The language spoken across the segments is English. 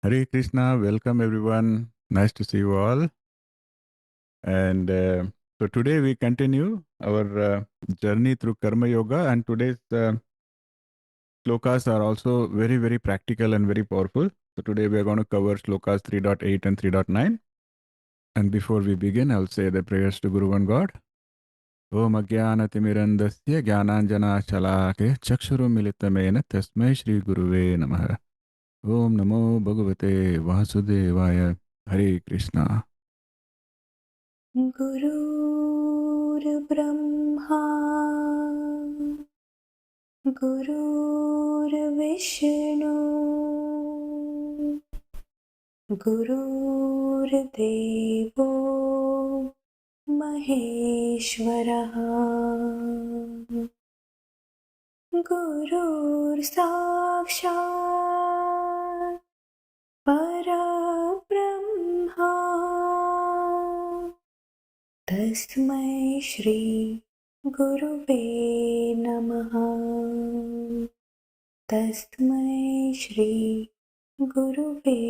Hare Krishna, welcome everyone. Nice to see you all. And so today we continue our journey through Karma Yoga, and today's slokas are also very, very practical and very powerful. So today we are going to cover slokas 3.8 and 3.9. And before we begin, I'll say the prayers to Guru and God. Om Ajnanatimirandasya Jnananjana Shalake Chakshuru Militamena Tasmai Shri Guruve Namaha. Om Namo Bhagavate Vasudevaya. Hare Krishna. गुरुर्ब्रह्मा गुरुर्विष्णु गुरुर्देवो महेश्वरः गुरुर्साक्षात् परब्रह्मा तस्मै श्री गुरुवे नमः तस्मै श्री गुरुवे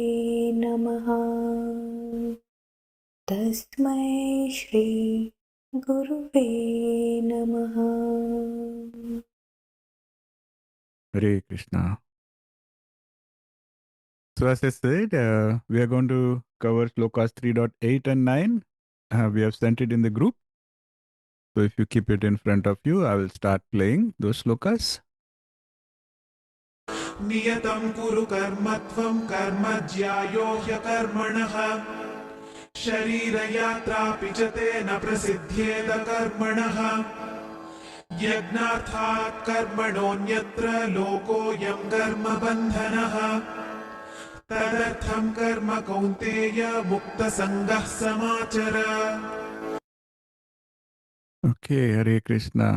नमः तस्मै श्री गुरुवे नमः. Hare Krishna. So as I said, we are going to cover slokas 3.8 and 9. We have sent it in the group. So if you keep it in front of you, I will start playing those slokas. नियतं कुरु कर्मत्वं कर्म ज्यायो ह्यकर्मणः शरीरयात्रापि च तेन प्रसिद्ध्येद कर्मणः यज्ञार्थात् कर्मणोऽन्यत्र लोकोऽयं कर्मबन्धनः तदर्थं कर्म कौन्तेय मुक्तसङ्गः समाचर. Okay, Hare Krishna.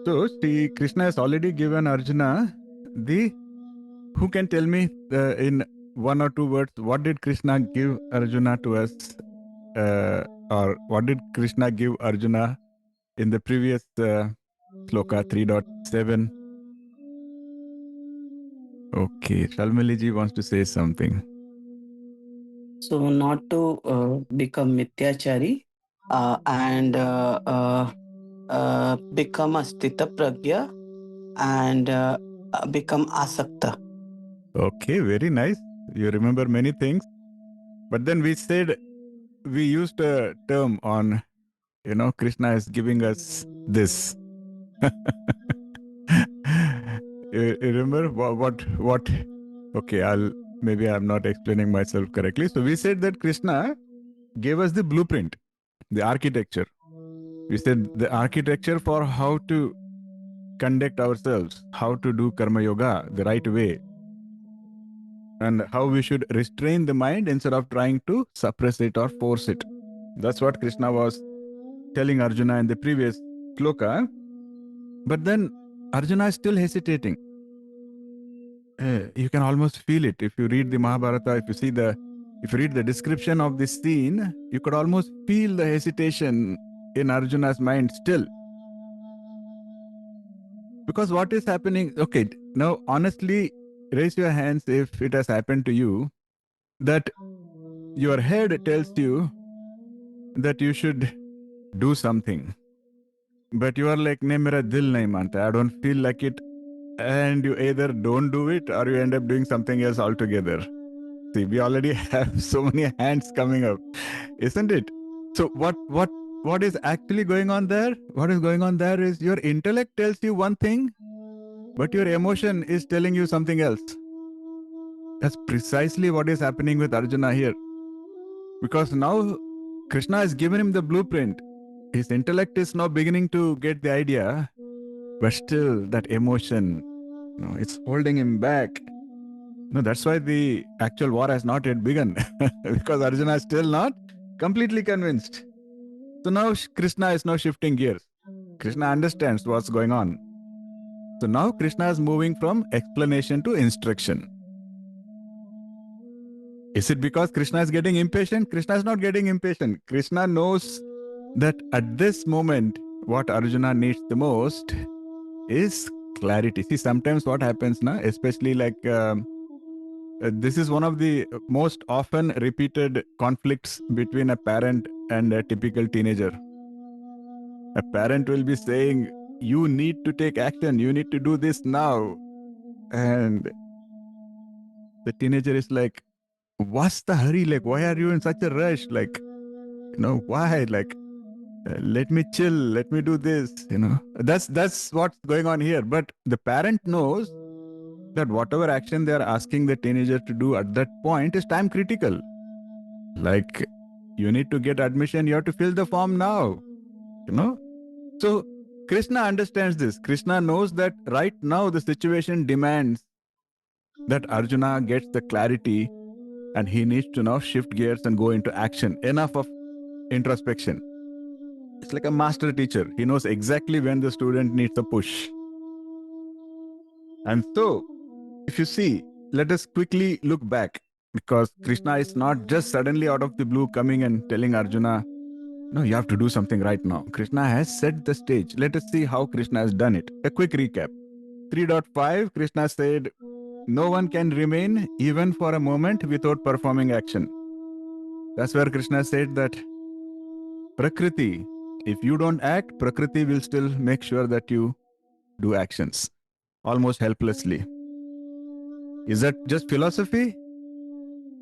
So, Sri Krishna has already given Arjuna the. Who can tell me in one or two words what did Krishna give Arjuna to us, or what did Krishna give Arjuna in the previous sloka 3.7? Okay, Shalmaliji wants to say something. So not to become mithyachari and become a sthita pragya and become asakta. Okay, very nice. You remember many things. But then we said, we used a term on, Krishna is giving us this. You remember what? Okay, maybe I'm not explaining myself correctly. So we said that Krishna gave us the blueprint, the architecture. We said the architecture for how to conduct ourselves, how to do karma yoga the right way, and how we should restrain the mind instead of trying to suppress it or force it. That's what Krishna was telling Arjuna in the previous sloka. But then Arjuna is still hesitating. You can almost feel it if you read the Mahabharata. If you read the description of this scene, you could almost feel the hesitation in Arjuna's mind still. Because what is happening? Okay, now honestly, raise your hands if it has happened to you that your head tells you that you should do something, but you are like, "Ne, mera dil nahi manta. I don't feel like it," and you either don't do it or you end up doing something else altogether. See, we already have so many hands coming up, isn't it? So what is actually going on there? What is going on there is your intellect tells you one thing, but your emotion is telling you something else. That's precisely what is happening with Arjuna here. Because now Krishna has given him the blueprint. His intellect is now beginning to get the idea, but still that emotion, it's holding him back. No, that's why the actual war has not yet begun, because Arjuna is still not completely convinced. So now Krishna is now shifting gears. Krishna understands what's going on. So now Krishna is moving from explanation to instruction. Is it because Krishna is getting impatient? Krishna is not getting impatient. Krishna knows that at this moment, what Arjuna needs the most is clarity. See, sometimes what happens now, especially like This is one of the most often repeated conflicts between a parent and a typical teenager. A parent will be saying, "You need to take action, you need to do this now." And the teenager is like, "What's the hurry? Like, why are you in such a rush? Like, why? Like, let me chill, let me do this." That's what's going on here. But the parent knows that whatever action they are asking the teenager to do at that point is time critical. Like, you need to get admission, you have to fill the form now. So Krishna understands this. Krishna knows that right now the situation demands that Arjuna gets the clarity, and he needs to now shift gears and go into action. Enough of introspection. It's like a master teacher. He knows exactly when the student needs a push. And so, if you see, let us quickly look back, because Krishna is not just suddenly out of the blue coming and telling Arjuna, "No, you have to do something right now." Krishna has set the stage. Let us see how Krishna has done it. A quick recap. 3.5, Krishna said, "No one can remain even for a moment without performing action." That's where Krishna said that Prakriti, if you don't act, Prakriti will still make sure that you do actions, almost helplessly. Is that just philosophy?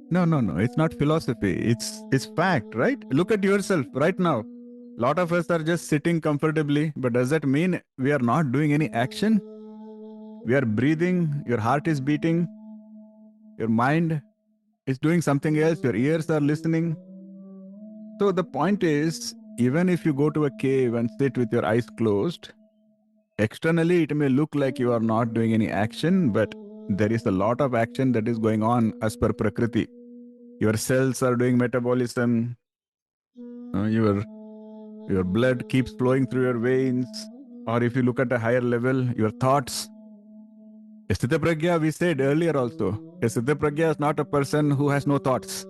No. It's not philosophy. It's fact, right? Look at yourself right now. A lot of us are just sitting comfortably, but does that mean we are not doing any action? We are breathing, your heart is beating, your mind is doing something else, your ears are listening. So the point is, even if you go to a cave and sit with your eyes closed, externally it may look like you are not doing any action, but there is a lot of action that is going on as per Prakriti. Your cells are doing metabolism, your blood keeps flowing through your veins, or if you look at a higher level, your thoughts. Sthita Pragya, we said earlier also, Sthita Pragya is not a person who has no thoughts.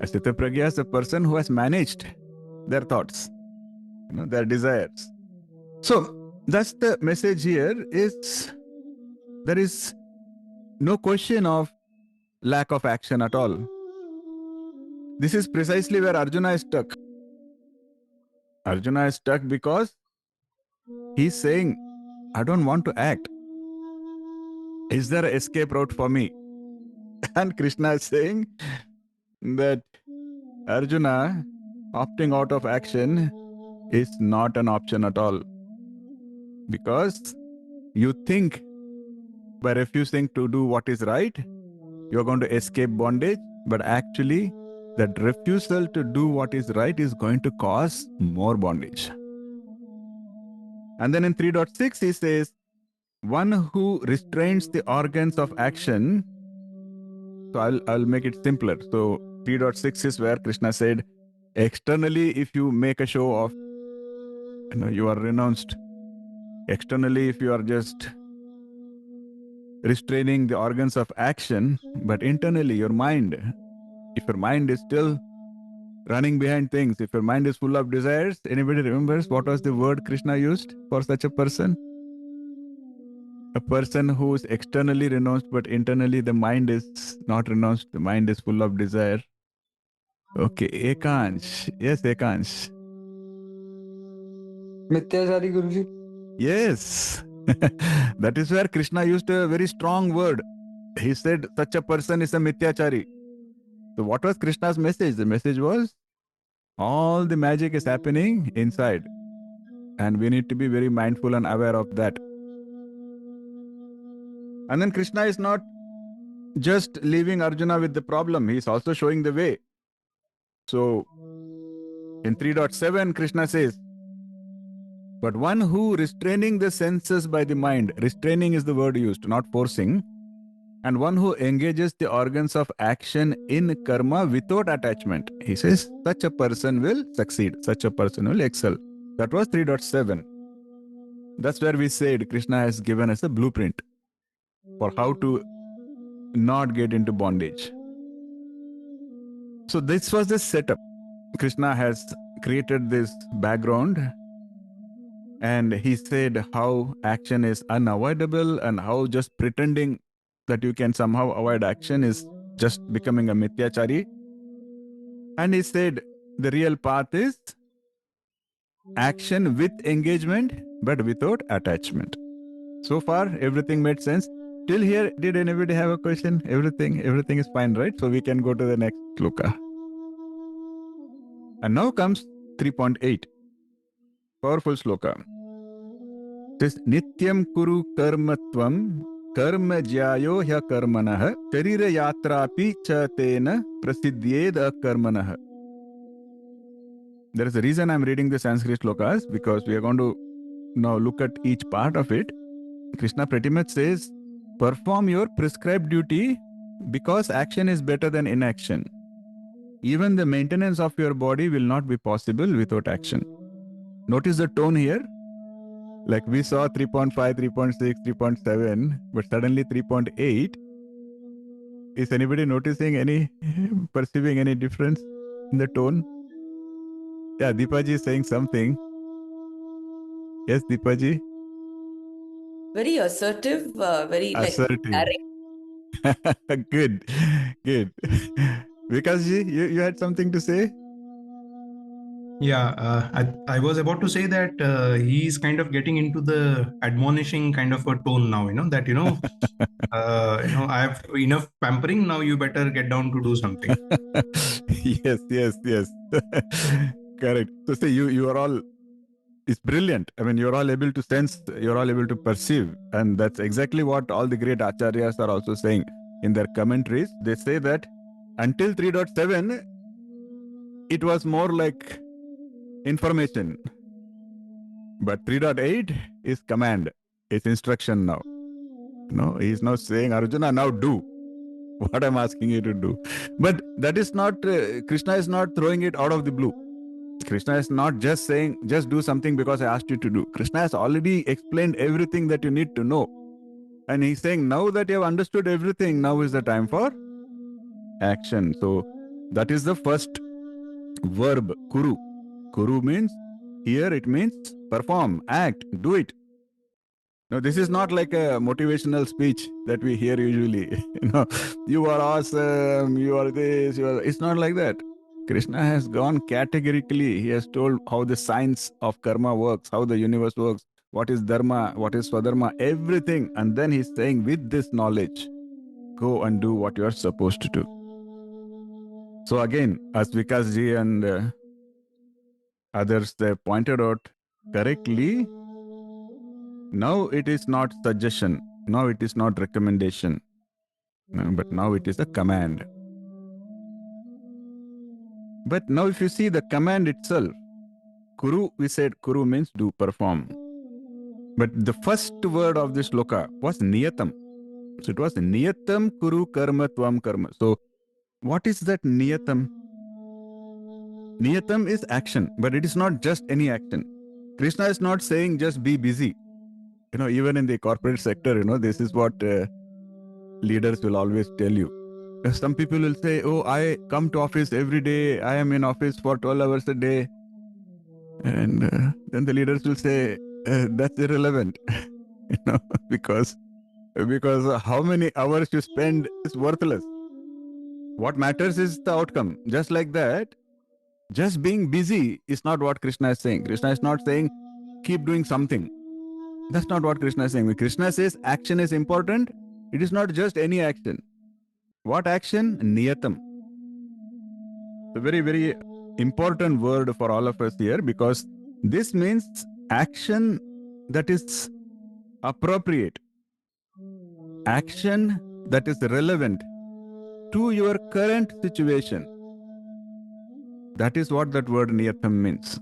Sthita Pragya is a person who has managed their thoughts, their desires. So that's the message here, is there is no question of lack of action at all. This is precisely where Arjuna is stuck. Arjuna is stuck because he's saying, "I don't want to act. Is there an escape route for me?" And Krishna is saying that, "Arjuna, opting out of action is not an option at all. Because you think by refusing to do what is right, you're going to escape bondage, but actually, that refusal to do what is right is going to cause more bondage." And then in 3.6, he says, "One who restrains the organs of action." So I'll make it simpler. So 3.6 is where Krishna said, externally, if you make a show of, you are renounced. Externally, if you are just restraining the organs of action, but internally, your mind, if your mind is still running behind things, if your mind is full of desires, anybody remembers what was the word Krishna used for such a person? A person who is externally renounced, but internally the mind is not renounced, the mind is full of desire. Okay, Ekansh. Yes, Ekansh. Mityachari Guruji. Yes. That is where Krishna used a very strong word. He said, such a person is a Mityachari. So what was Krishna's message? The message was, all the magic is happening inside. And we need to be very mindful and aware of that. And then Krishna is not just leaving Arjuna with the problem, he is also showing the way. So in 3.7, Krishna says, "But one who restraining the senses by the mind," restraining is the word used, not forcing, "and one who engages the organs of action in karma without attachment," he says, "such a person will succeed, such a person will excel." That was 3.7. That's where we said Krishna has given us a blueprint for how to not get into bondage. So this was the setup. Krishna has created this background, and he said how action is unavoidable and how just pretending that you can somehow avoid action is just becoming a mithyachari. And he said the real path is action with engagement, but without attachment. So far, everything made sense. Till here, did anybody have a question? Everything is fine, right? So we can go to the next sloka. And now comes 3.8. Powerful sloka. It says, Nityam kuru karmatvam karma jyayo hya karmanah charira yatrapi cha tena prasiddhyed karmanah. There is a reason I'm reading the Sanskrit slokas, because we are going to now look at each part of it. Krishna pretty much says, perform your prescribed duty because action is better than inaction. Even the maintenance of your body will not be possible without action. Notice the tone here. Like we saw 3.5, 3.6, 3.7, but suddenly 3.8. Is anybody noticing perceiving any difference in the tone? Yeah, Deepaji is saying something. Yes, Deepaji? Very assertive, very Assertive. direct. Good. Vikasji, you had something to say? Yeah, I was about to say that he's kind of getting into the admonishing kind of a tone now, I have enough pampering. Now you better get down to do something. Yes. Correct. So say you are all, it's brilliant. I mean, you're all able to sense, you're all able to perceive. And that's exactly what all the great acharyas are also saying in their commentaries. They say that until 3.7, it was more like information. But 3.8 is command, it's instruction now. No, he's now saying, Arjuna, now do what I'm asking you to do. But that is not, Krishna is not throwing it out of the blue. Krishna is not just saying, just do something because I asked you to do. Krishna has already explained everything that you need to know. And he's saying, now that you have understood everything, now is the time for action. So that is the first verb, kuru. Kuru means, here it means perform, act, do it. No, this is not like a motivational speech that we hear usually. You are awesome, you are this, it's not like that. Krishna has gone categorically. He has told how the science of karma works, how the universe works, what is dharma, what is swadharma, everything. And then he's saying, with this knowledge, go and do what you are supposed to do. So again, as Vikas ji and others they pointed out correctly, now it is not suggestion, now it is not recommendation, but now it is a command. But now if you see the command itself, kuru, we said kuru means do, perform. But the first word of this sloka was niyatam. So it was niyatam kuru karma tvam karma. So what is that niyatam? Niyatam is action, but it is not just any action. Krishna is not saying just be busy. Even in the corporate sector, this is what leaders will always tell you. Some people will say, oh, I come to office every day. I am in office for 12 hours a day. And then the leaders will say, that's irrelevant, because how many hours you spend is worthless. What matters is the outcome. Just like that, just being busy is not what Krishna is saying. Krishna is not saying, keep doing something. That's not what Krishna is saying. When Krishna says action is important, it is not just any action. What action? Niyatam. It's a very, very important word for all of us here, because this means action that is appropriate, action that is relevant to your current situation. That is what that word niyatam means.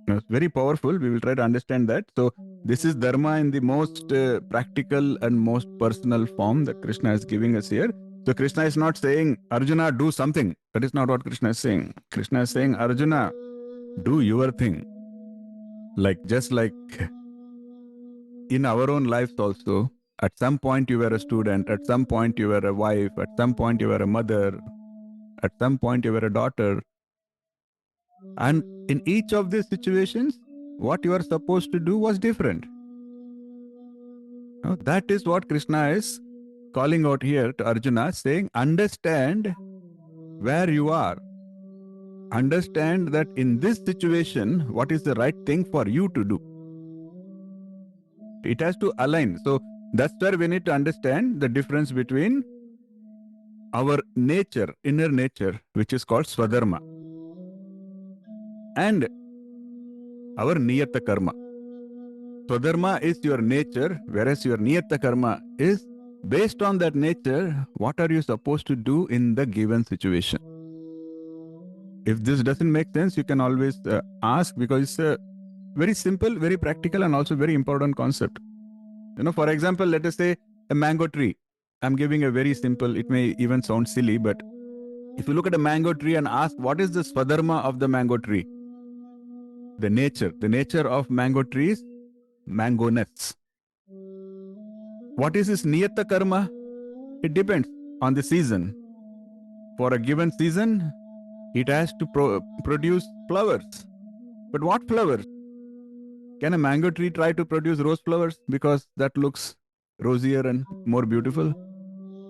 It's very powerful. We will try to understand that. So this is dharma in the most practical and most personal form that Krishna is giving us here. So Krishna is not saying, Arjuna, do something. That is not what Krishna is saying. Krishna is saying, Arjuna, do your thing. Just like in our own lives also, at some point you were a student, at some point you were a wife, at some point you were a mother, at some point you were a daughter. And in each of these situations, what you are supposed to do was different. That is what Krishna is calling out here to Arjuna, saying, understand where you are. Understand that in this situation, what is the right thing for you to do. It has to align. So that's where we need to understand the difference between our nature, inner nature, which is called Swadharma, and our Niyata Karma. Swadharma is your nature, whereas your Niyata Karma is based on that nature, what are you supposed to do in the given situation? If this doesn't make sense, you can always ask, because it's a very simple, very practical, and also very important concept. For example, let us say a mango tree. I'm giving a very simple, it may even sound silly, but if you look at a mango tree and ask, what is the Swadharma of the mango tree? The nature of mango trees, mango nuts. What is his Niyata Karma? It depends on the season. For a given season, it has to produce flowers. But what flowers? Can a mango tree try to produce rose flowers because that looks rosier and more beautiful?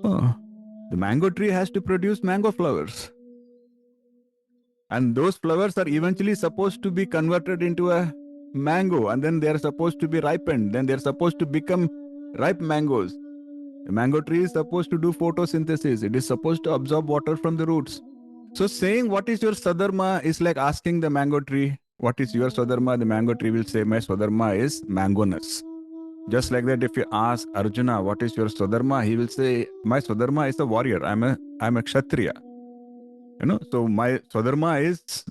Oh, the mango tree has to produce mango flowers. And those flowers are eventually supposed to be converted into a mango, and then they are supposed to be ripened. Then they are supposed to become ripe mangoes. The mango tree is supposed to do photosynthesis. It is supposed to absorb water from the roots. So saying what is your Swadharma is like asking the mango tree, what is your Swadharma? The mango tree will say, my Swadharma is mangoness. Just like that, if you ask Arjuna, what is your Swadharma? He will say, my Swadharma is a warrior. I'm a Kshatriya. So my Swadharma is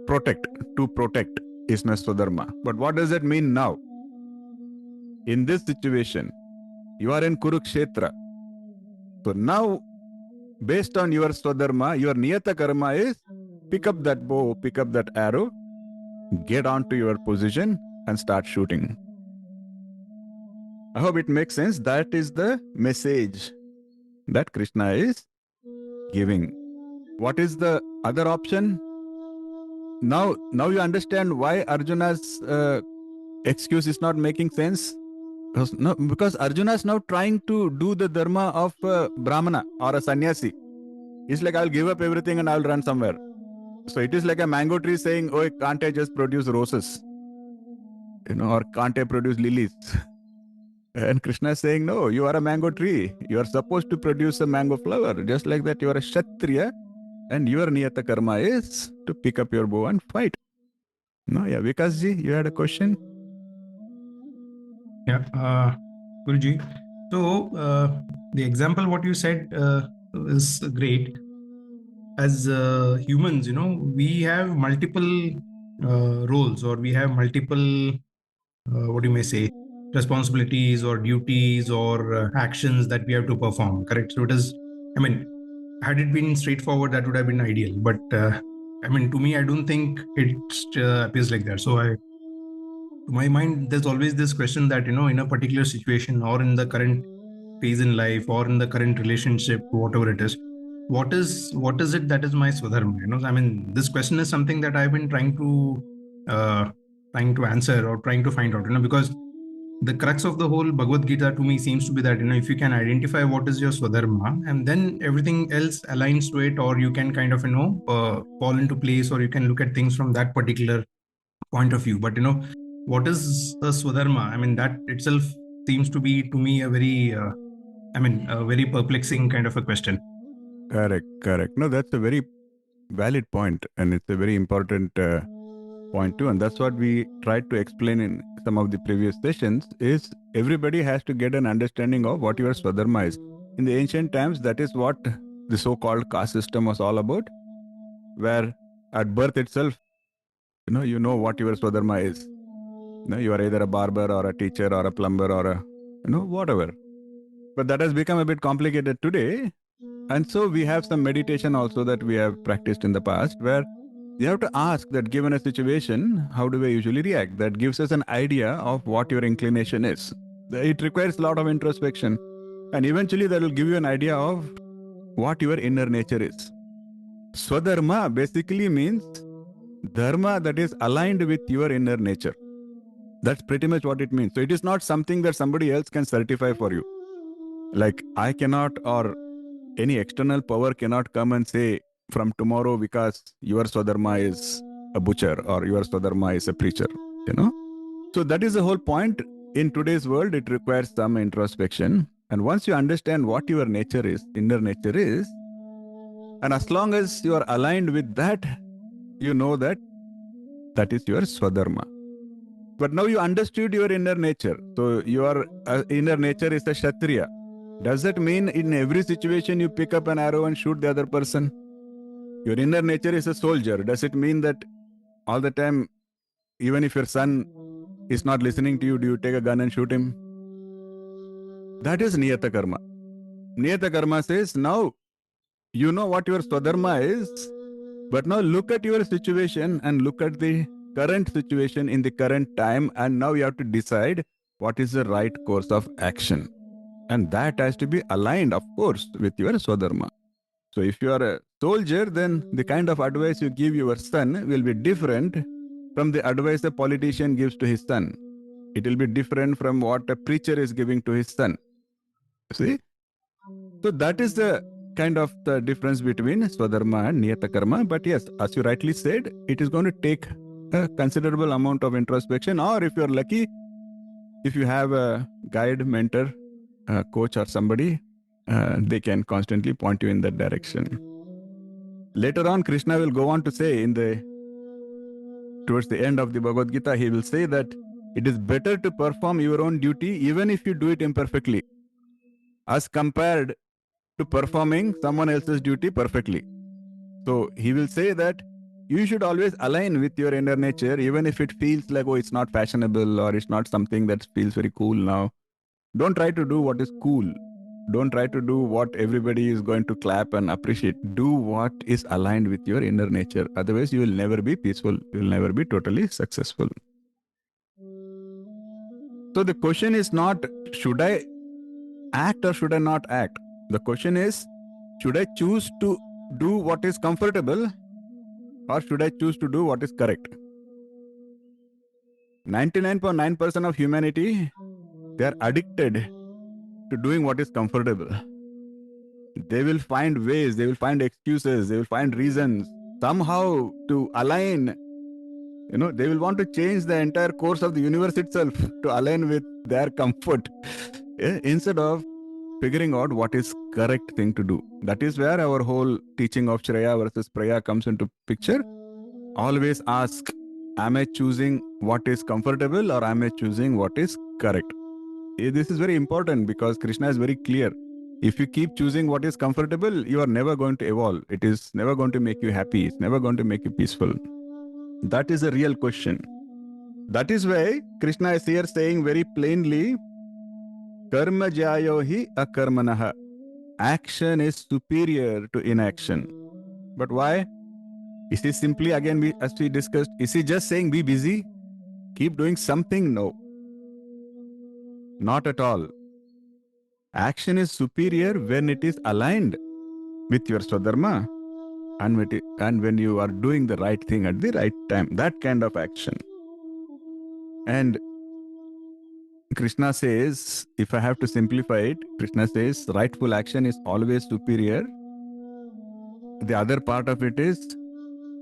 protect. To protect is my Swadharma. But what does that mean now? In this situation, you are in Kurukshetra. So now, based on your Swadharma, your Niyata Karma is pick up that bow, pick up that arrow, get onto your position and start shooting. I hope it makes sense. That is the message that Krishna is giving. What is the other option? Now you understand why Arjuna's excuse is not making sense. Because Arjuna is now trying to do the dharma of a Brahmana or a sannyasi. It's like, I'll give up everything and I'll run somewhere. So it is like a mango tree saying, oh, can't I just produce roses? Or can't I produce lilies? And Krishna is saying, no, you are a mango tree. You are supposed to produce a mango flower. Just like that, you are a Kshatriya, and your Niyata Karma is to pick up your bow and fight. No, yeah, Vikasji, you had a question? Yeah, Guruji. So the example what you said is great. As humans, we have multiple roles, or we have multiple, what you may say, responsibilities or duties or actions that we have to perform. Correct. So it is. I mean, had it been straightforward, that would have been ideal. But to me, I don't think it appears like that. So to my mind, there's always this question that, in a particular situation or in the current phase in life or in the current relationship, whatever it is, what is it that is my Swadharma? This question is something that I've been trying to answer or trying to find out, because the crux of the whole Bhagavad Gita to me seems to be that, if you can identify what is your Swadharma, and then everything else aligns to it, or you can kind of, fall into place, or you can look at things from that particular point of view. But, what is a Swadharma? That itself seems to be, to me, a very, a very perplexing kind of a question. Correct. No, that's a very valid point, and it's a very important point too. And that's what we tried to explain in some of the previous sessions, is everybody has to get an understanding of what your Swadharma is. In the ancient times, that is what the so-called caste system was all about, where at birth itself, you know what your Swadharma is. You are either a barber or a teacher or a plumber or a, whatever. But that has become a bit complicated today. And so we have some meditation also that we have practiced in the past, where you have to ask that given a situation, how do I usually react? That gives us an idea of what your inclination is. It requires a lot of introspection. And eventually that will give you an idea of what your inner nature is. Swadharma basically means dharma that is aligned with your inner nature. That's pretty much what it means. So it is not something that somebody else can certify for you. Like I cannot, or any external power cannot come and say from tomorrow because your Swadharma is a butcher or your Swadharma is a preacher, you know. So that is the whole point. In today's world, it requires some introspection. And once you understand what your nature is, inner nature is, and as long as you are aligned with that, you know that that is your Swadharma. But now you understood your inner nature. So your inner nature is a Kshatriya. Does that mean in every situation you pick up an arrow and shoot the other person? Your inner nature is a soldier. Does it mean that all the time, even if your son is not listening to you, do you take a gun and shoot him? That is Niyata Karma. Niyata Karma says, now you know what your Swadharma is, but now look at your situation and look at the current situation in the current time, and now you have to decide what is the right course of action. And that has to be aligned, of course, with your Swadharma. So if you are a soldier, then the kind of advice you give your son will be different from the advice a politician gives to his son. It will be different from what a preacher is giving to his son. See? So that is the kind of the difference between Swadharma and Niyata Karma. But yes, as you rightly said, it is going to take a considerable amount of introspection, or if you're lucky, if you have a guide, mentor, a coach or somebody, they can constantly point you in that direction. Later on, Krishna will go on to say towards the end of the Bhagavad Gita, he will say that it is better to perform your own duty even if you do it imperfectly, as compared to performing someone else's duty perfectly. So he will say that you should always align with your inner nature, even if it feels like, oh, it's not fashionable or it's not something that feels very cool now. Don't try to do what is cool. Don't try to do what everybody is going to clap and appreciate. Do what is aligned with your inner nature. Otherwise, you will never be peaceful. You will never be totally successful. So the question is not, should I act or should I not act? The question is, should I choose to do what is comfortable or should I choose to do what is correct? 99.9% of humanity, they are addicted to doing what is comfortable. They will find ways, they will find excuses, they will find reasons somehow to align. They will want to change the entire course of the universe itself to align with their comfort, instead of figuring out what is correct thing to do. That is where our whole teaching of Shreya versus Praya comes into picture. Always ask, am I choosing what is comfortable or am I choosing what is correct? This is very important because Krishna is very clear. If you keep choosing what is comfortable, you are never going to evolve. It is never going to make you happy. It's never going to make you peaceful. That is a real question. That is why Krishna is here saying very plainly, Karma jayo hi akarmanaha. Action is superior to inaction. But why? Is he simply, again, as we discussed, is he just saying be busy? Keep doing something? No. Not at all. Action is superior when it is aligned with your Swadharma and when you are doing the right thing at the right time. That kind of action. And Krishna says, if I have to simplify it, Krishna says rightful action is always superior. The other part of it is,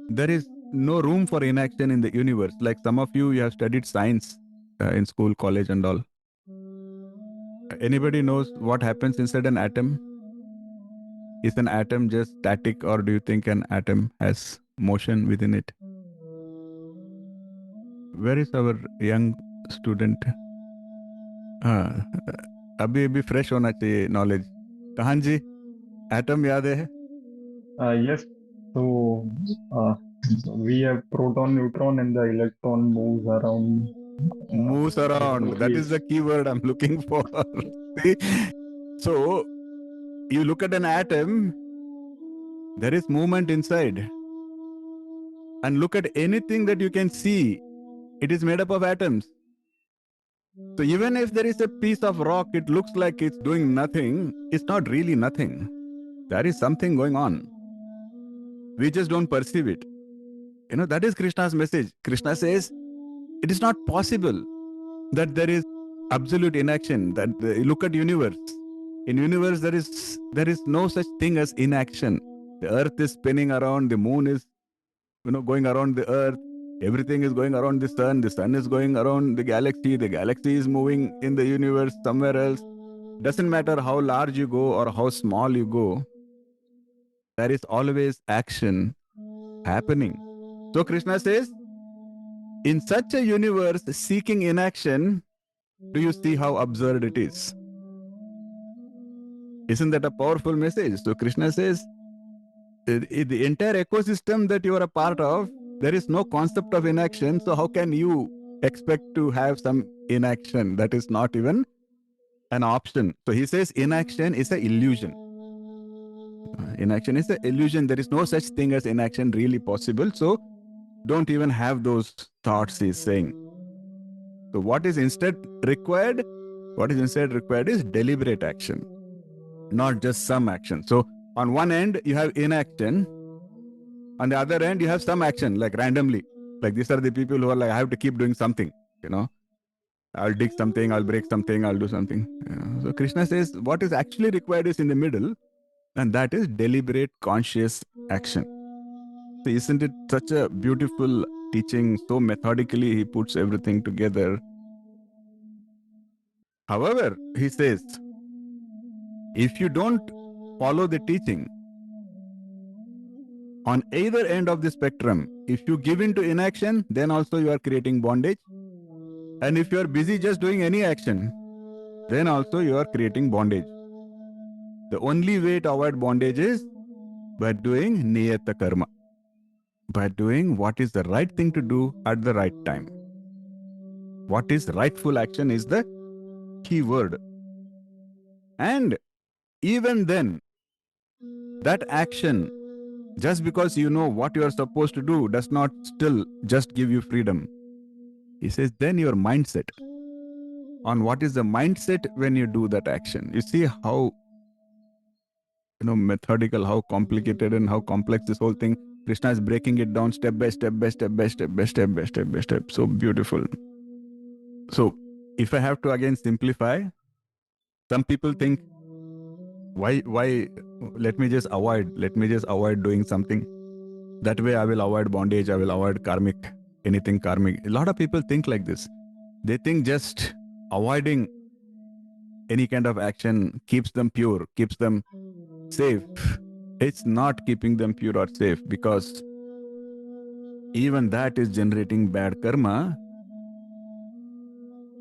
there is no room for inaction in the universe. Like some of you have studied science in school, college and all. Anybody knows what happens inside an atom? Is an atom just static, or do you think an atom has motion within it? Where is our young student? अभी fresh होना चाहिए knowledge. कहान जी, atom याद है? Yes. So we have proton, neutron, and the electron moves around. Moves around. That is the key word I'm looking for. See? So you look at an atom, there is movement inside. And look at anything that you can see, it is made up of atoms. So even if there is a piece of rock, it looks like it's doing nothing. It's not really nothing. There is something going on. We just don't perceive it. That is Krishna's message. Krishna says, it is not possible that there is absolute inaction. That look at universe. In universe, there is no such thing as inaction. The earth is spinning around, the moon is going around the earth, everything is going around the sun is going around the galaxy is moving in the universe somewhere else. Doesn't matter how large you go or how small you go, there is always action happening. So Krishna says, in such a universe, seeking inaction, do you see how absurd it is? Isn't that a powerful message? So Krishna says, the entire ecosystem that you are a part of, there is no concept of inaction. So how can you expect to have some inaction? That is not even an option. So he says inaction is an illusion. Inaction is an illusion. There is no such thing as inaction really possible. So don't even have those thoughts, he's saying. So what is instead required? What is instead required is deliberate action, not just some action. So on one end, you have inaction. On the other end, you have some action, like randomly. Like these are the people who are like, I have to keep doing something, I'll dig something, I'll break something, I'll do something. So Krishna says what is actually required is in the middle, and that is deliberate, conscious action. So isn't it such a beautiful teaching? So methodically, he puts everything together. However, he says, if you don't follow the teaching, on either end of the spectrum, if you give in to inaction, then also you are creating bondage. And if you are busy just doing any action, then also you are creating bondage. The only way to avoid bondage is by doing niyata karma, by doing what is the right thing to do at the right time. What is rightful action is the key word. And even then, that action, just because you know what you are supposed to do, does not still just give you freedom. He says, then your mindset. On what is the mindset when you do that action? You see how methodical, how complicated and how complex this whole thing. Krishna is breaking it down step by step by step by step by step by step by step. So beautiful. So if I have to again simplify, some people think, why let me just avoid doing something. That way I will avoid bondage, I will avoid anything karmic. A lot of people think like this. They think just avoiding any kind of action keeps them pure, keeps them safe. It's not keeping them pure or safe, because even that is generating bad karma.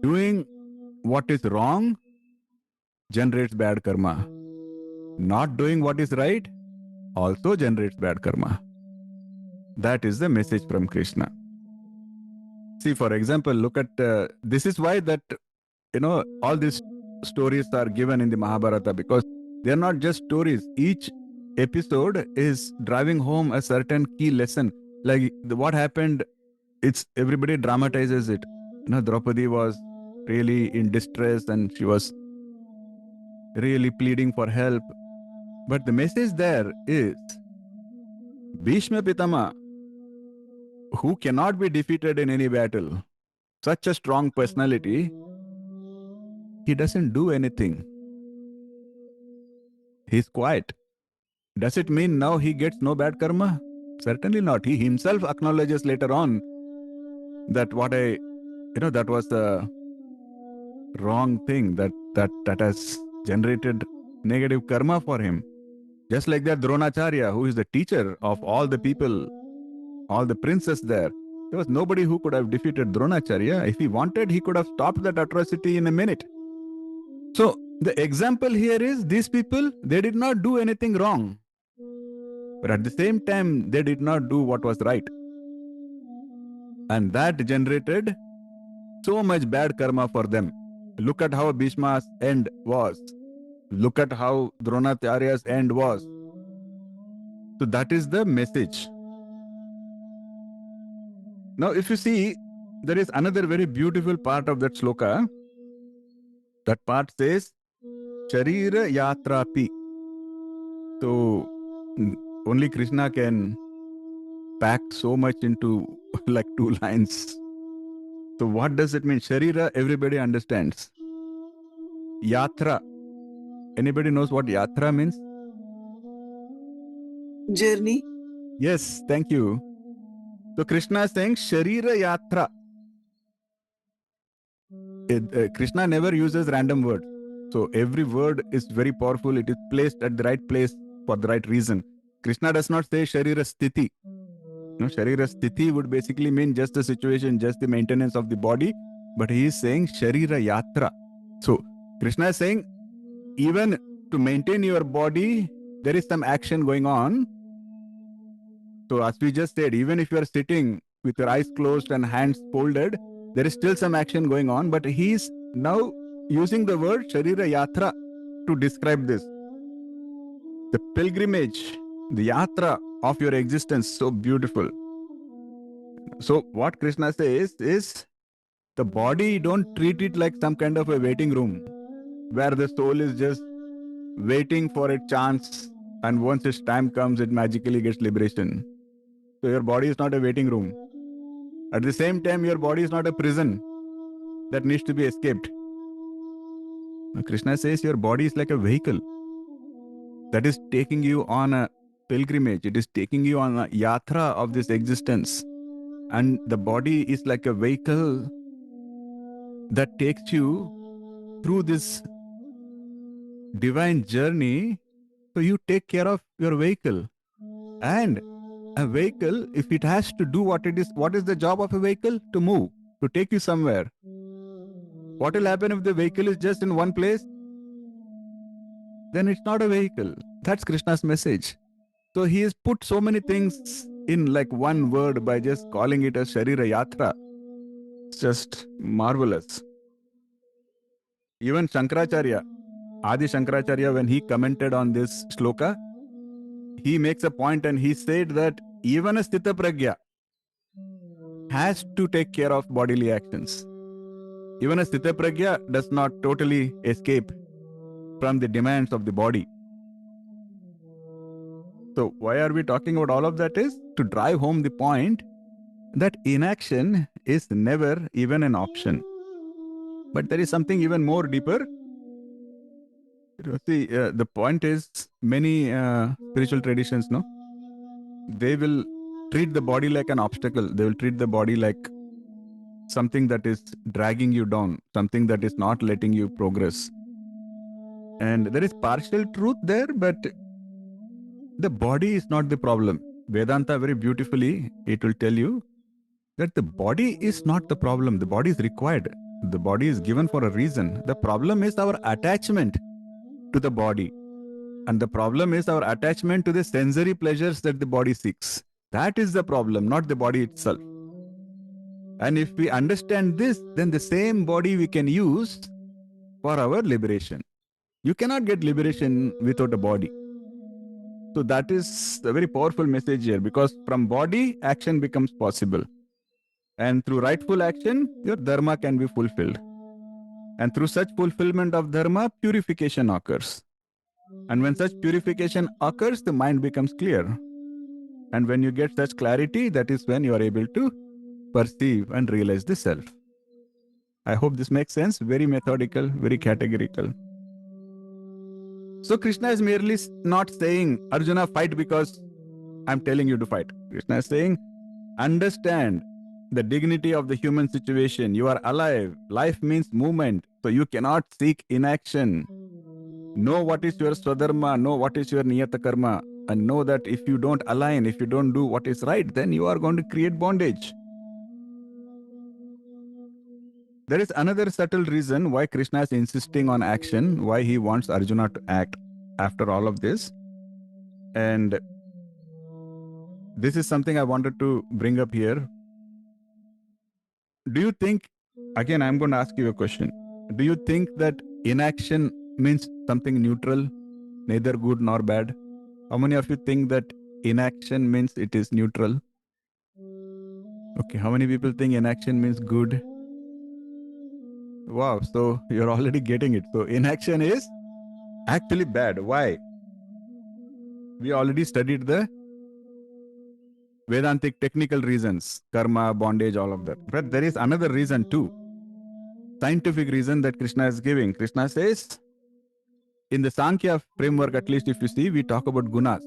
Doing what is wrong generates bad karma. Not doing what is right also generates bad karma. That is the message from Krishna. See, for example, look at this is why that all these stories are given in the Mahabharata, because they are not just stories. Each episode is driving home a certain key lesson. Like what happened, it's everybody dramatizes it. Draupadi was really in distress and she was really pleading for help. But the message there is Bhishma Pitama, who cannot be defeated in any battle, such a strong personality, he doesn't do anything. He's quiet. Does it mean now he gets no bad karma? Certainly not. He himself acknowledges later on that that was a wrong thing, that has generated negative karma for him. Just like that Dronacharya, who is the teacher of all the people, all the princes there was nobody who could have defeated Dronacharya. If he wanted, he could have stopped that atrocity in a minute. So the example here is these people, they did not do anything wrong. But at the same time, they did not do what was right. And that generated so much bad karma for them. Look at how Bhishma's end was. Look at how Dronacharya's end was. So that is the message. Now, if you see, there is another very beautiful part of that sloka. That part says, Sharira Yatrapi. So, only Krishna can pack so much into like 2 lines. So, what does it mean? Sharira, everybody understands. Yatra, Anybody knows what yatra means? Journey. Yes, thank you. So Krishna is saying Sharira Yatra. Krishna never uses random words. So every word is very powerful. It is placed at the right place for the right reason. Krishna does not say Sharira Sthiti. No, Sharira Sthiti would basically mean just the situation, just the maintenance of the body. But he is saying Sharira Yatra. So Krishna is saying even to maintain your body, there is some action going on. So as we just said, even if you are sitting with your eyes closed and hands folded, there is still some action going on. But he is now using the word Sharira Yatra to describe this. The pilgrimage, the yatra of your existence, so beautiful. So what Krishna says is the body, don't treat it like some kind of a waiting room where the soul is just waiting for a chance, and once its time comes, it magically gets liberation. So your body is not a waiting room. At the same time, your body is not a prison that needs to be escaped. Now, Krishna says your body is like a vehicle that is taking you on a pilgrimage. It is taking you on a yatra of this existence. And the body is like a vehicle that takes you through this divine journey. So you take care of your vehicle. And a vehicle, if it has to do what it is, what is the job of a vehicle? To move, to take you somewhere. What will happen if the vehicle is just in one place? Then it's not a vehicle. That's Krishna's message. So he has put so many things in like one word by just calling it a Sharira Yatra. It's just marvelous. Even Shankaracharya, Adi Shankaracharya, when he commented on this shloka, he makes a point and he said that even a Sthita Pragya has to take care of bodily actions. Even a Sthita Pragya does not totally escape from the demands of the body. So why are we talking about all of that is to drive home the point that inaction is never even an option. But there is something even more deeper. See, the point is many spiritual traditions, no, they will treat the body like an obstacle. They will treat the body like something that is dragging you down, something that is not letting you progress. And there is partial truth there, but the body is not the problem. Vedanta very beautifully, it will tell you that the body is not the problem. The body is required. The body is given for a reason. The problem is our attachment to the body. And the problem is our attachment to the sensory pleasures that the body seeks. That is the problem, not the body itself. And if we understand this, then the same body we can use for our liberation. You cannot get liberation without a body. So that is a very powerful message here, because from body, action becomes possible. And through rightful action, your dharma can be fulfilled. And through such fulfillment of dharma, purification occurs. And when such purification occurs, the mind becomes clear. And when you get such clarity, that is when you are able to perceive and realize the self. I hope this makes sense. Very methodical, very categorical. So Krishna is merely not saying, Arjuna, fight because I'm telling you to fight. Krishna is saying, understand the dignity of the human situation. You are alive. Life means movement. So you cannot seek inaction. Know what is your swadharma, know what is your niyata karma, and know that if you don't align, if you don't do what is right, then you are going to create bondage. There is another subtle reason why Krishna is insisting on action, why he wants Arjuna to act after all of this. And this is something I wanted to bring up here. Do you think, again, I'm going to ask you a question. Do you think that inaction means something neutral, neither good nor bad? How many of you think that inaction means it is neutral? Okay, how many people think inaction means good? Wow, so you're already getting it. So inaction is actually bad. Why? We already studied the Vedantic technical reasons, karma, bondage, all of that. But there is another reason too. Scientific reason that Krishna is giving. Krishna says, in the Sankhya framework, at least if you see, we talk about gunas,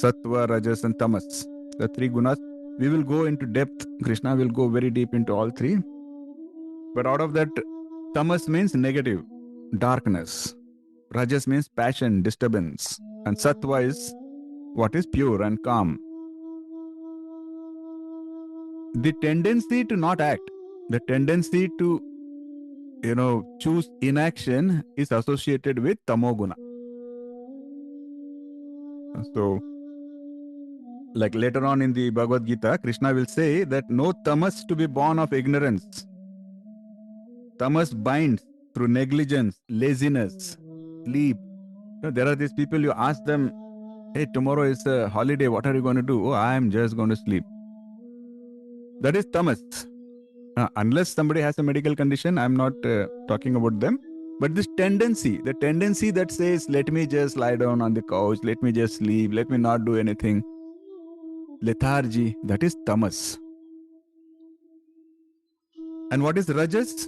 sattva, rajas, and tamas. The three gunas. We will go into depth. Krishna will go very deep into all three. But out of that, tamas means negative, darkness. Rajas means passion, disturbance. And sattva is what is pure and calm. The tendency to not act, the tendency to, choose inaction is associated with tamoguna. So, like later on in the Bhagavad Gita, Krishna will say that no tamas to be born of ignorance. Tamas binds through negligence, laziness, sleep. There are these people, you ask them, hey, tomorrow is a holiday, what are you going to do? Oh, I am just going to sleep. That is tamas. Unless somebody has a medical condition, I'm not talking about them. But this tendency, the tendency that says, let me just lie down on the couch, let me just sleep, let me not do anything. Lethargy, that is tamas. And what is rajas?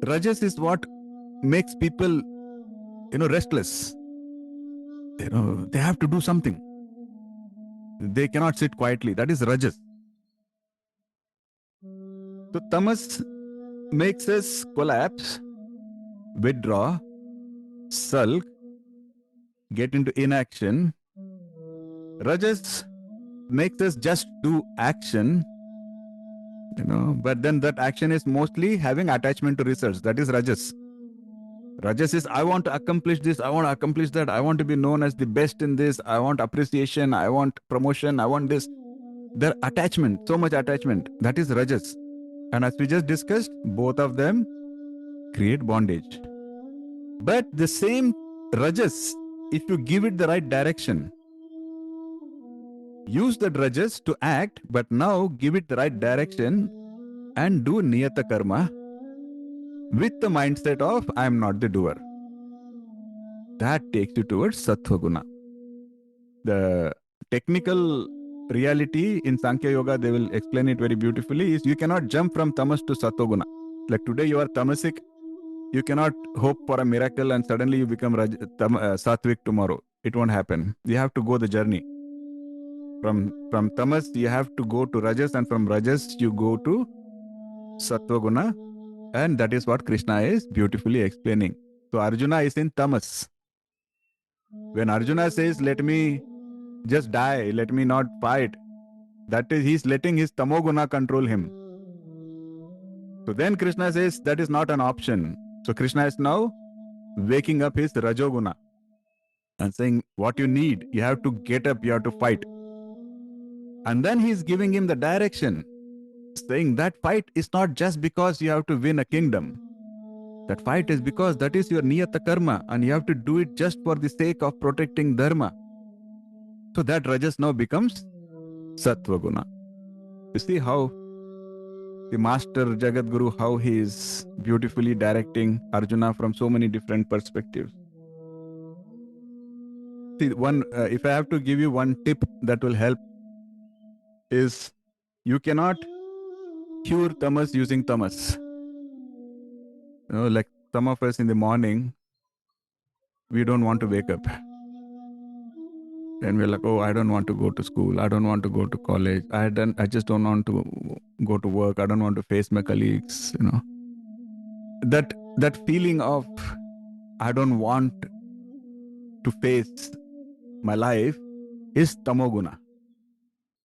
Rajas is what makes people, restless. They have to do something. They cannot sit quietly. That is rajas. So tamas makes us collapse, withdraw, sulk, get into inaction. Rajas makes us just do action, but then that action is mostly having attachment to results. That is rajas. Rajas is, I want to accomplish this, I want to accomplish that, I want to be known as the best in this, I want appreciation, I want promotion, I want this. Their attachment, so much attachment, that is rajas. And as we just discussed, both of them create bondage. But the same rajas, if you give it the right direction, use the rajas to act, but now give it the right direction and do niyata karma with the mindset of I am not the doer. That takes you towards sattva guna. The technical reality in Sankhya Yoga, they will explain it very beautifully, is you cannot jump from tamas to sattva guna. Like today you are tamasic, you cannot hope for a miracle and suddenly you become sattvic tomorrow. It won't happen. You have to go the journey. From tamas, you have to go to rajas, and from rajas, you go to sattva guna. And that is what Krishna is beautifully explaining. So Arjuna is in tamas. When Arjuna says, let me just die, let me not fight, that is, he's letting his tamoguna control him. So then Krishna says, that is not an option. So Krishna is now waking up his rajoguna and saying, what you need, you have to get up, you have to fight. And then he's giving him the direction, saying that fight is not just because you have to win a kingdom. That fight is because that is your niyata karma and you have to do it just for the sake of protecting dharma. So that rajas now becomes sattva guna. You see how the master Jagat Guru, how he is beautifully directing Arjuna from so many different perspectives. See, if I have to give you one tip that will help is, you cannot cure tamas using tamas. Like some of us in the morning, we don't want to wake up. And we're like, oh, I don't want to go to school. I don't want to go to college. I just don't want to go to work. I don't want to face my colleagues, That feeling of, I don't want to face my life is tamoguna.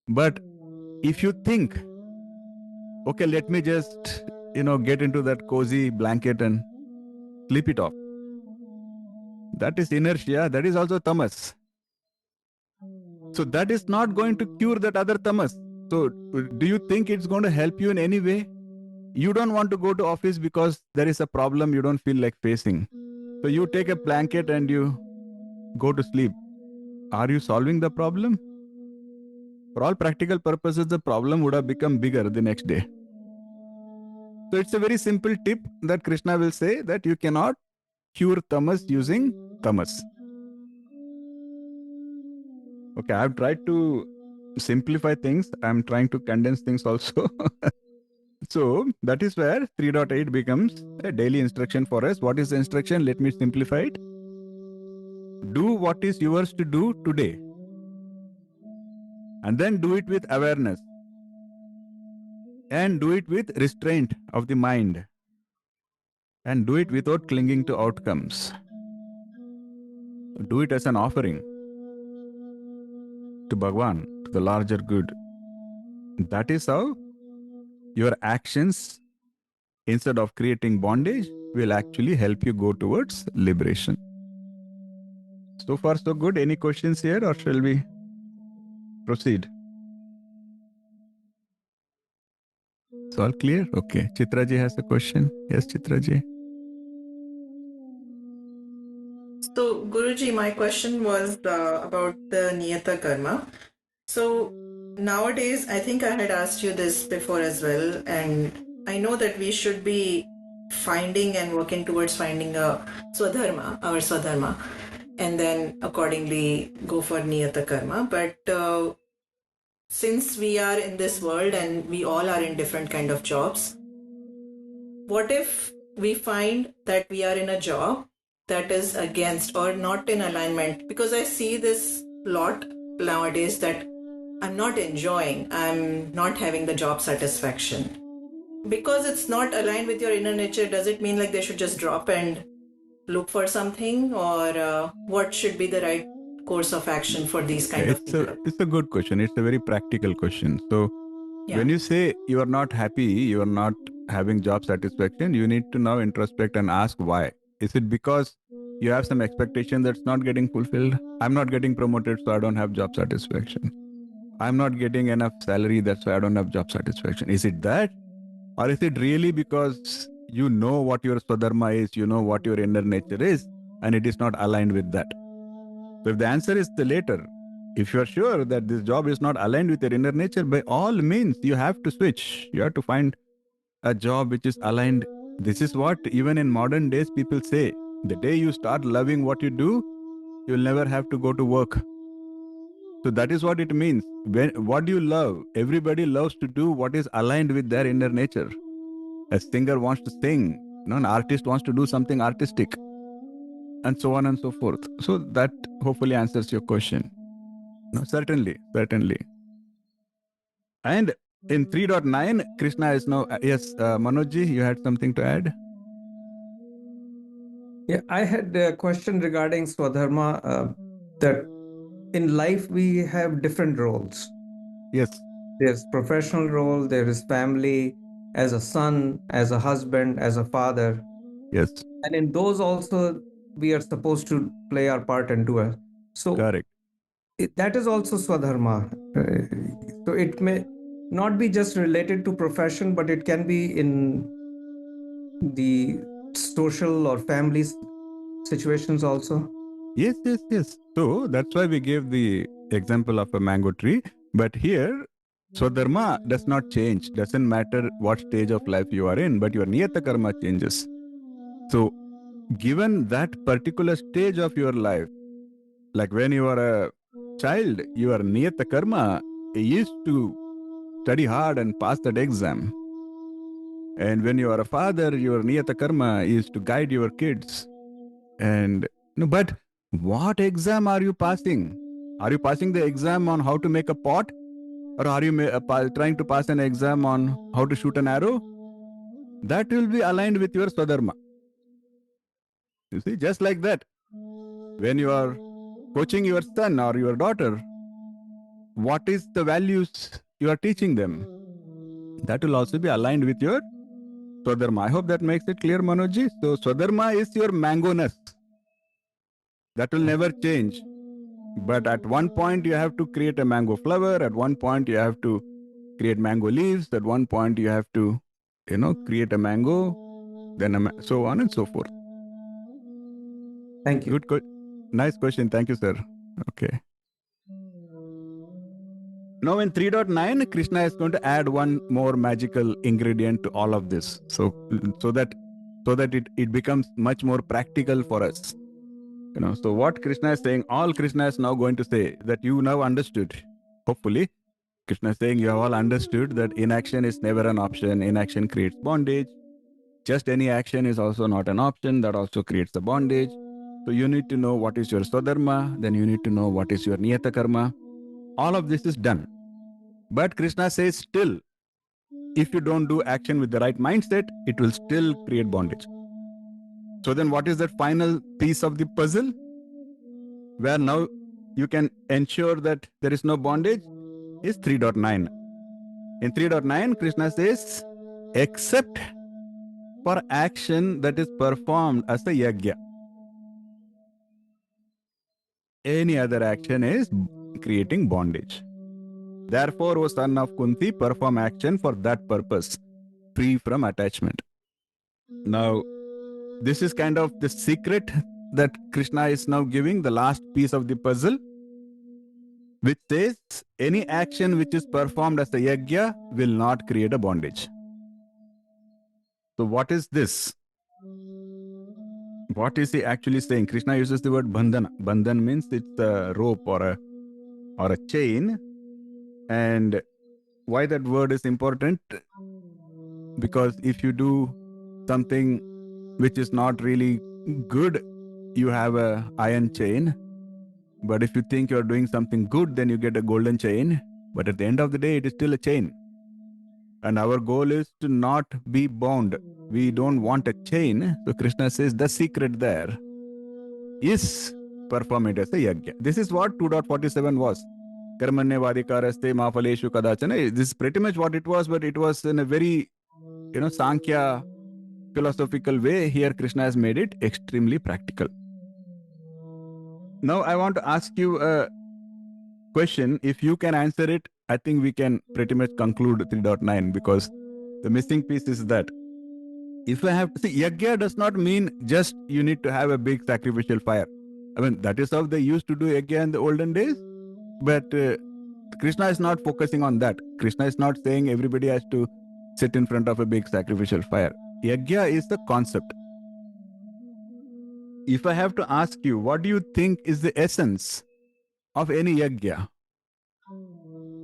But if you think, okay, let me just, get into that cozy blanket and sleep it off. That is inertia. That is also tamas. So that is not going to cure that other tamas. So do you think it's going to help you in any way? You don't want to go to office because there is a problem you don't feel like facing. So you take a blanket and you go to sleep. Are you solving the problem? For all practical purposes, the problem would have become bigger the next day. So it's a very simple tip that Krishna will say, that you cannot cure tamas using tamas. Okay, I've tried to simplify things. I'm trying to condense things also. So that is where 3.8 becomes a daily instruction for us. What is the instruction? Let me simplify it. what is yours to do today. And then do it with awareness. And do it with restraint of the mind. And do it without clinging to outcomes. Do it as an offering to Bhagwan, to the larger good. That is how your actions, instead of creating bondage, will actually help you go towards liberation. So far, so good. Any questions here, or shall we proceed? It's all clear? Okay. Chitraji has a question. Yes, Chitraji. So, Guruji, my question was about the Niyata Karma. So, nowadays, I think I had asked you this before as well, and I know that we should be finding and working towards finding a Swadharma, our Swadharma, and then accordingly go for Niyata Karma. But since we are in this world and we all are in different kind of jobs, what if we find that we are in a job that is against or not in alignment? Because I see this lot nowadays that I'm not enjoying, I'm not having the job satisfaction. Because it's not aligned with your inner nature, does it mean like they should just drop and look for something, or what should be the right course of action for these kind of people? It's a good question. It's a very practical question. So when you say you are not happy, you are not having job satisfaction, you need to now introspect and ask why. Is it because you have some expectation that's not getting fulfilled? I'm not getting promoted, so I don't have job satisfaction. I'm not getting enough salary, that's why I don't have job satisfaction. Is it that? Or is it really because you know what your Swadharma is, you know what your inner nature is, and it is not aligned with that? So if the answer is the latter, if you are sure that this job is not aligned with your inner nature, by all means, you have to switch. You have to find a job which is aligned. This is what even in modern days people say. The day you start loving what you do, you'll never have to go to work. So that is what it means. What do you love? Everybody loves to do what is aligned with their inner nature. A singer wants to sing. An artist wants to do something artistic. And so on and so forth. So that hopefully answers your question. No, certainly. And in 3.9, Krishna is now... yes, Manojji, you had something to add? Yeah, I had a question regarding Swadharma, that in life we have different roles. Yes. There's professional role, there is family, as a son, as a husband, as a father. Yes. And in those also, we are supposed to play our part and do it. So correct. That is also Swadharma. So it may not be just related to profession, but it can be in the social or family situations also. Yes. So that's why we gave the example of a mango tree. But here, Swadharma does not change. Doesn't matter what stage of life you are in, but your Niyata Karma changes. So given that particular stage of your life, like when you are a child, your Niyata Karma is to study hard and pass that exam. And when you are a father, your Niyata Karma is to guide your kids. And but what exam are you passing? Are you passing the exam on how to make a pot? Or are you trying to pass an exam on how to shoot an arrow? That will be aligned with your Swadharma. You see, just like that. When you are coaching your son or your daughter, what is the values you are teaching them? That will also be aligned with your Swadharma. I hope that makes it clear, Manojji. So Swadharma is your mangoness. That will never change. But at one point you have to create a mango flower. At one point you have to create mango leaves. At one point you have to, create a mango. Then so on and so forth. Thank you. Good. Nice question. Thank you, sir. Okay. Now in 3.9, Krishna is going to add one more magical ingredient to all of this. So that it becomes much more practical for us. So what Krishna is saying, all Krishna is now going to say that you now understood. Hopefully, Krishna is saying you have all understood that inaction is never an option. Inaction creates bondage. Just any action is also not an option. That also creates a bondage. So you need to know what is your swadharma, then you need to know what is your niyata karma. All of this is done. But Krishna says still, if you don't do action with the right mindset, it will still create bondage. So then what is that final piece of the puzzle? Where now you can ensure that there is no bondage is 3.9. In 3.9, Krishna says, except for action that is performed as a yajna. Any other action is creating bondage. Therefore, O son of Kunti, perform action for that purpose, free from attachment. Now, this is kind of the secret that Krishna is now giving, the last piece of the puzzle, which says any action which is performed as a yajna will not create a bondage. So what is this? What is he actually saying? Krishna uses the word bandhana. Bandhan means it's a rope or a chain. And why that word is important? Because if you do something which is not really good, you have a iron chain. But if you think you're doing something good, then you get a golden chain. But at the end of the day, it is still a chain. And our goal is to not be bound. We don't want a chain. So Krishna says the secret there is perform it as a yajna. This is what 2.47 was. Karmanya vadikaraste mafaleshu kadachana. This is pretty much what it was, but it was in a very, Sankhya philosophical way. Here Krishna has made it extremely practical. Now I want to ask you a question. If you can answer it, I think we can pretty much conclude 3.9, because the missing piece is that if I have to see, yajna does not mean just you need to have a big sacrificial fire. I mean, that is how they used to do yajna in the olden days. But Krishna is not focusing on that. Krishna is not saying everybody has to sit in front of a big sacrificial fire. Yajna is the concept. If I have to ask you, what do you think is the essence of any yajna?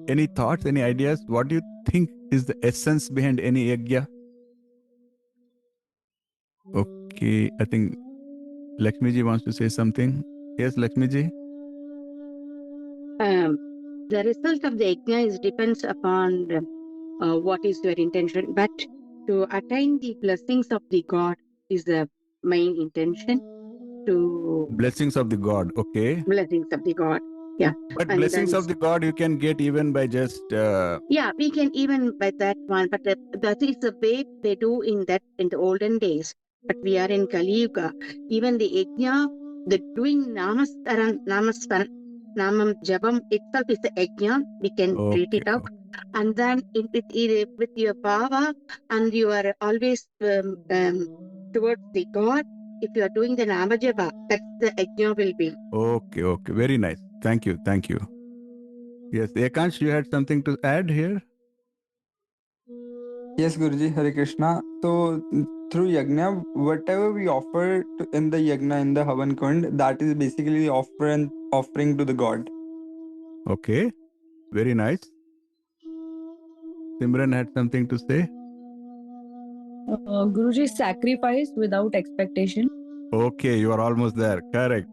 Any thoughts, any ideas? What do you think is the essence behind any yajna? Okay, I think Lakshmiji wants to say something. Yes, Lakshmiji? The result of the yajna is depends upon what is your intention. But to attain the blessings of the God is the main intention. To Blessings of the God, okay. Blessings of the God, yeah. But And blessings then, of the God you can get even by just... yeah, we can even by that one, but that is the way they do in the olden days. But we are in Kali Yuga. Even the yajna, the doing namasvaram, namam jabam itself is the yajna. We can treat it out. And then with your bhava, and you are always towards the God. If you are doing the nama japa, that's the yajna will be. Okay, very nice. Thank you. Yes, Ekansh, you had something to add here? Yes, Guruji, Hare Krishna. So, through yajna, whatever we offer in the yajna, in the Havan Kund, that is basically offering to the God. Okay, very nice. Simran had something to say? Guruji, sacrifice without expectation. Okay, you are almost there. Correct.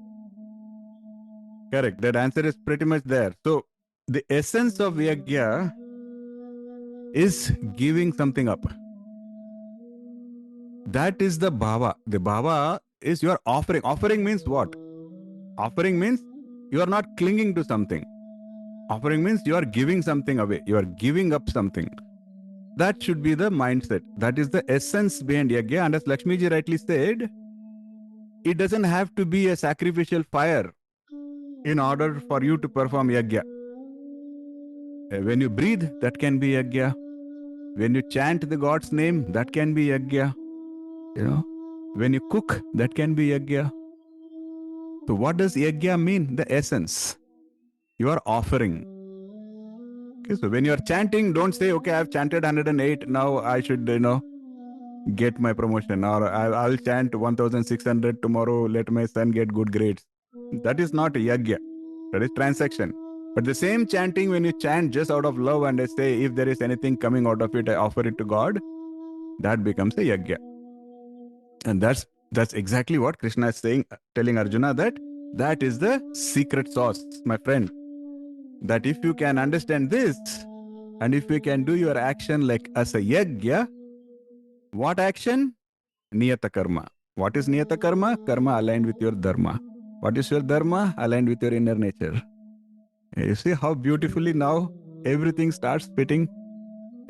That answer is pretty much there. So, the essence of yajna is giving something up. That is the bhava. The bhava is your offering. Offering means what? Offering means you are not clinging to something. Offering means you are giving something away. You are giving up something. That should be the mindset. That is the essence behind yajna. And as Lakshmiji rightly said, it doesn't have to be a sacrificial fire in order for you to perform yajna. When you breathe, that can be yajna. When you chant the God's name, that can be yajna. When you cook, that can be yajna. So what does yajna mean? The essence. You are offering. Okay, so when you are chanting, don't say, okay, I've chanted 108, now I should, get my promotion, or I'll chant 1600 tomorrow, let my son get good grades. That is not yajna. That is transaction. But the same chanting, when you chant just out of love and I say, if there is anything coming out of it, I offer it to God, that becomes a yajna. And that's That's exactly what Krishna is saying, telling Arjuna that is the secret sauce, my friend. That if you can understand this, and if you can do your action like as a yajna, what action? Niyata karma. What is niyata karma? Karma aligned with your dharma. What is your dharma? Aligned with your inner nature. You see how beautifully now everything starts fitting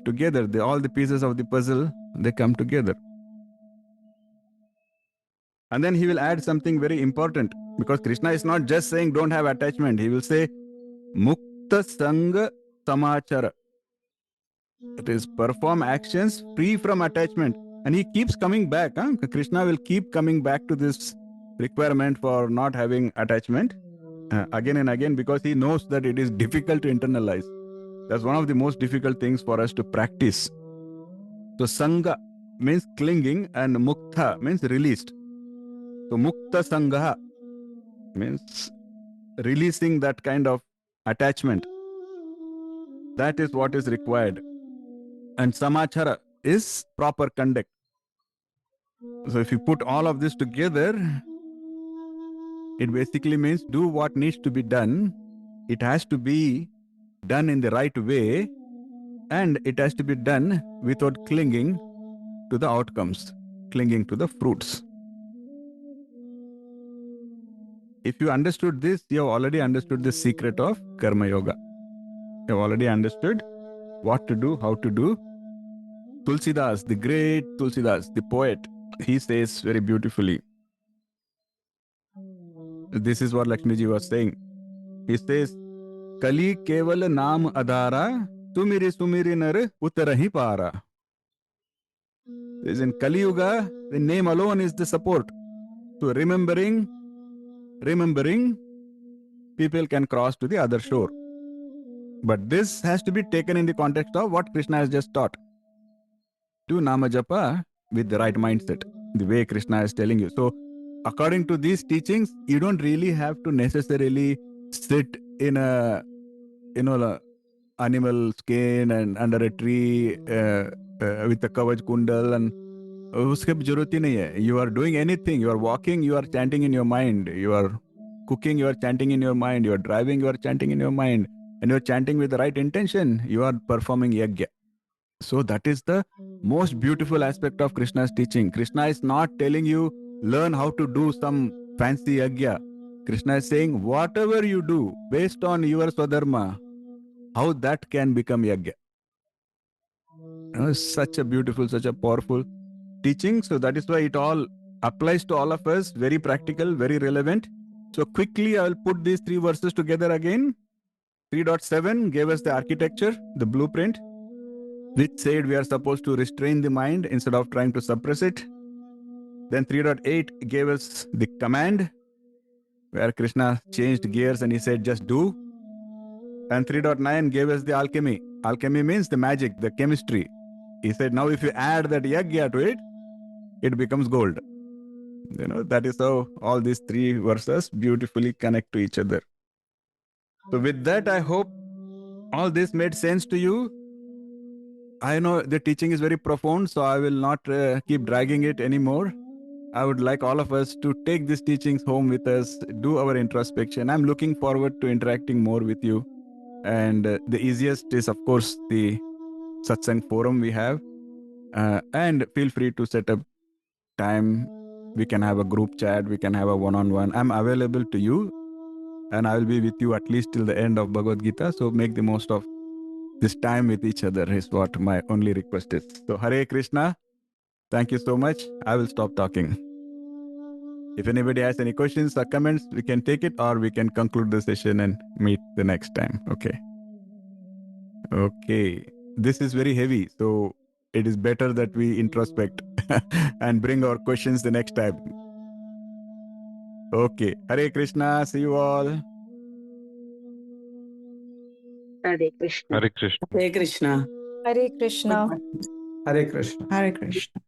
together. All the pieces of the puzzle, they come together. And then he will add something very important, because Krishna is not just saying don't have attachment. He will say mukta sanga samachara. It is perform actions free from attachment. And he keeps coming back. Krishna will keep coming back to this requirement for not having attachment again and again, because he knows that it is difficult to internalize. That's one of the most difficult things for us to practice. So sanga means clinging and mukta means released. So mukta sangha means releasing that kind of attachment. That is what is required. And samachara is proper conduct. So if you put all of this together, it basically means do what needs to be done. It has to be done in the right way, and it has to be done without clinging to the outcomes, clinging to the fruits. If you understood this, you have already understood the secret of Karma Yoga. You have already understood what to do, how to do. Tulsidas, the great Tulsidas, the poet, he says very beautifully. This is what Lakshmiji was saying. He says, Kali keval naam adara, sumiri sumiri nar utarahi para. In Kali Yuga, the name alone is the support. So remembering, people can cross to the other shore. But this has to be taken in the context of what Krishna has just taught. Do Nama Japa with the right mindset, the way Krishna is telling you. So, according to these teachings, you don't really have to necessarily sit in a, animal skin and under a tree with a kavach kundal, and uske जरूरत ही नहीं है. You are doing anything. You are walking, you are chanting in your mind. You are cooking, you are chanting in your mind. You are driving, you are chanting in your mind. And you are chanting with the right intention. You are performing yajna. So that is the most beautiful aspect of Krishna's teaching. Krishna is not telling you, learn how to do some fancy yajna. Krishna is saying, whatever you do based on your swadharma, how that can become yajna. Such a beautiful, such a powerful teaching. So that is why it all applies to all of us. Very practical, very relevant. So quickly, I will put these three verses together again. 3.7 gave us the architecture, the blueprint, which said we are supposed to restrain the mind instead of trying to suppress it. Then 3.8 gave us the command, where Krishna changed gears and he said, just do. And 3.9 gave us the alchemy. Alchemy means the magic, the chemistry. He said, now if you add that yajna to it, it becomes gold. That is how all these three verses beautifully connect to each other. So with that, I hope all this made sense to you. I know the teaching is very profound, so I will not keep dragging it anymore. I would like all of us to take these teachings home with us, do our introspection. I'm looking forward to interacting more with you. And the easiest is, of course, the satsang forum we have. And feel free to set up time. We can have a group chat. We can have a one-on-one. I'm available to you. And I will be with you at least till the end of Bhagavad Gita. So make the most of this time with each other is what my only request is. So Hare Krishna. Thank you so much. I will stop talking. If anybody has any questions or comments, we can take it, or we can conclude the session and meet the next time. Okay. This is very heavy. So it is better that we introspect and bring our questions the next time. Okay. Hare Krishna. See you all. Hare Krishna. Hare Krishna. Hare Krishna. Hare Krishna. Hare Krishna. Hare Krishna.